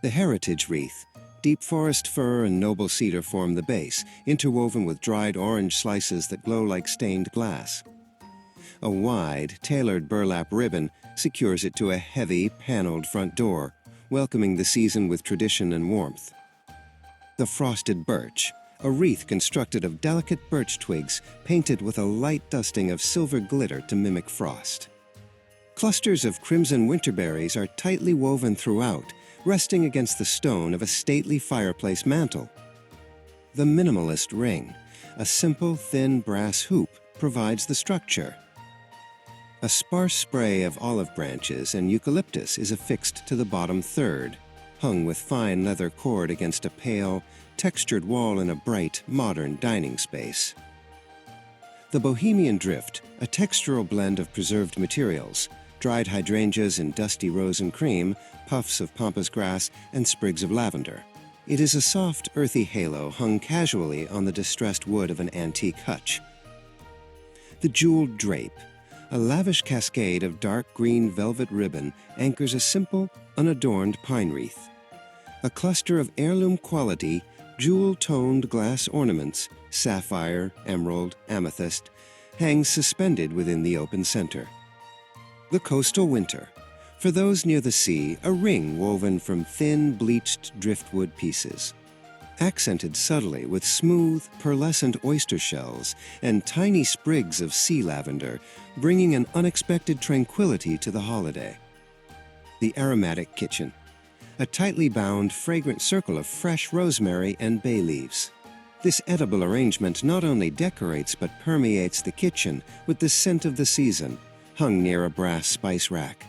The Heritage Wreath. Deep forest fir and noble cedar form the base, interwoven with dried orange slices that glow like stained glass. A wide, tailored burlap ribbon secures it to a heavy, paneled front door, welcoming the season with tradition and warmth. The Frosted Birch. A wreath constructed of delicate birch twigs painted with a light dusting of silver glitter to mimic frost. Clusters of crimson winterberries are tightly woven throughout, resting against the stone of a stately fireplace mantel. The Minimalist Ring. A simple, thin brass hoop provides the structure. A sparse spray of olive branches and eucalyptus is affixed to the bottom third, hung with fine leather cord against a pale, textured wall in a bright, modern dining space. The Bohemian Drift, a textural blend of preserved materials, dried hydrangeas in dusty rose and cream, puffs of pampas grass, and sprigs of lavender. It is a soft, earthy halo hung casually on the distressed wood of an antique hutch. The Jeweled Drape. A lavish cascade of dark green velvet ribbon anchors a simple, unadorned pine wreath. A cluster of heirloom-quality, jewel-toned glass ornaments, sapphire, emerald, amethyst, hangs suspended within the open center. The Coastal Winter. For those near the sea, a ring woven from thin, bleached driftwood pieces. Accented subtly with smooth, pearlescent oyster shells and tiny sprigs of sea lavender, bringing an unexpected tranquility to the holiday. The Aromatic Kitchen. A tightly bound, fragrant circle of fresh rosemary and bay leaves. This edible arrangement not only decorates but permeates the kitchen with the scent of the season, hung near a brass spice rack.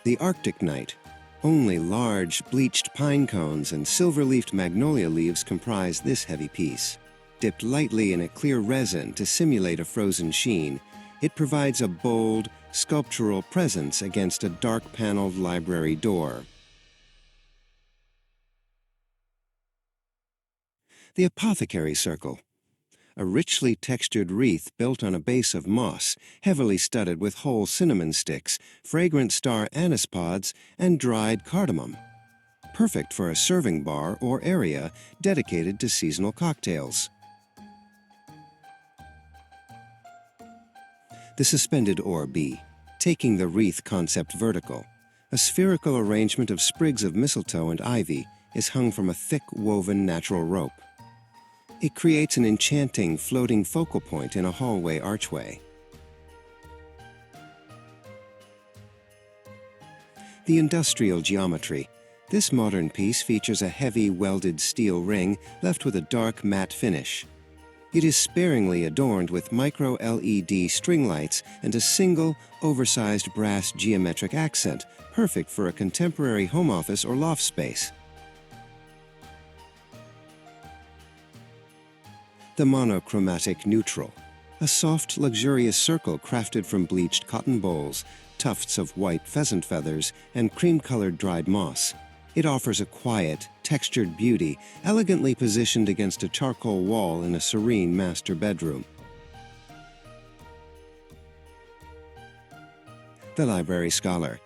The Arctic Night. Only large, bleached pine cones and silver-leafed magnolia leaves comprise this heavy piece. Dipped lightly in a clear resin to simulate a frozen sheen, it provides a bold, sculptural presence against a dark-paneled library door. The Apothecary Circle. A richly textured wreath built on a base of moss, heavily studded with whole cinnamon sticks, fragrant star anise pods, and dried cardamom. Perfect for a serving bar or area dedicated to seasonal cocktails. The Suspended Orb. Taking the wreath concept vertical. A spherical arrangement of sprigs of mistletoe and ivy is hung from a thick woven natural rope. It creates an enchanting, floating focal point in a hallway archway. The Industrial Geometry. This modern piece features a heavy, welded steel ring left with a dark, matte finish. It is sparingly adorned with micro-LED string lights and a single, oversized brass geometric accent, perfect for a contemporary home office or loft space. The Monochromatic Neutral. A soft, luxurious circle crafted from bleached cotton bolls, tufts of white pheasant feathers, and cream-colored dried moss. It offers a quiet, textured beauty, elegantly positioned against a charcoal wall in a serene master bedroom. The Library Scholar.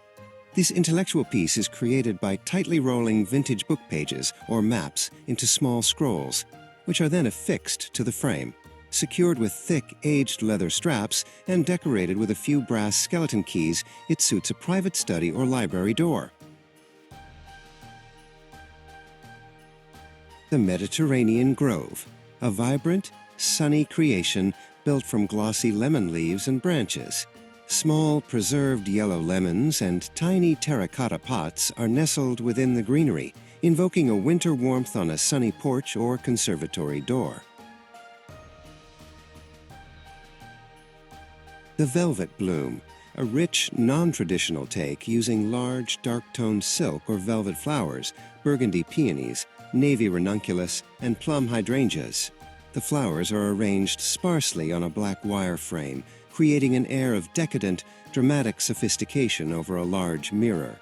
This intellectual piece is created by tightly rolling vintage book pages, or maps, into small scrolls, which are then affixed to the frame, secured with thick, aged leather straps and decorated with a few brass skeleton keys. It suits a private study or library door. The Mediterranean Grove. A vibrant, sunny creation built from glossy lemon leaves and branches. Small, preserved yellow lemons and tiny terracotta pots are nestled within the greenery, invoking a winter warmth on a sunny porch or conservatory door. The Velvet Bloom. A rich, non-traditional take using large, dark-toned silk or velvet flowers, burgundy peonies, navy ranunculus, and plum hydrangeas. The flowers are arranged sparsely on a black wire frame, creating an air of decadent, dramatic sophistication over a large mirror.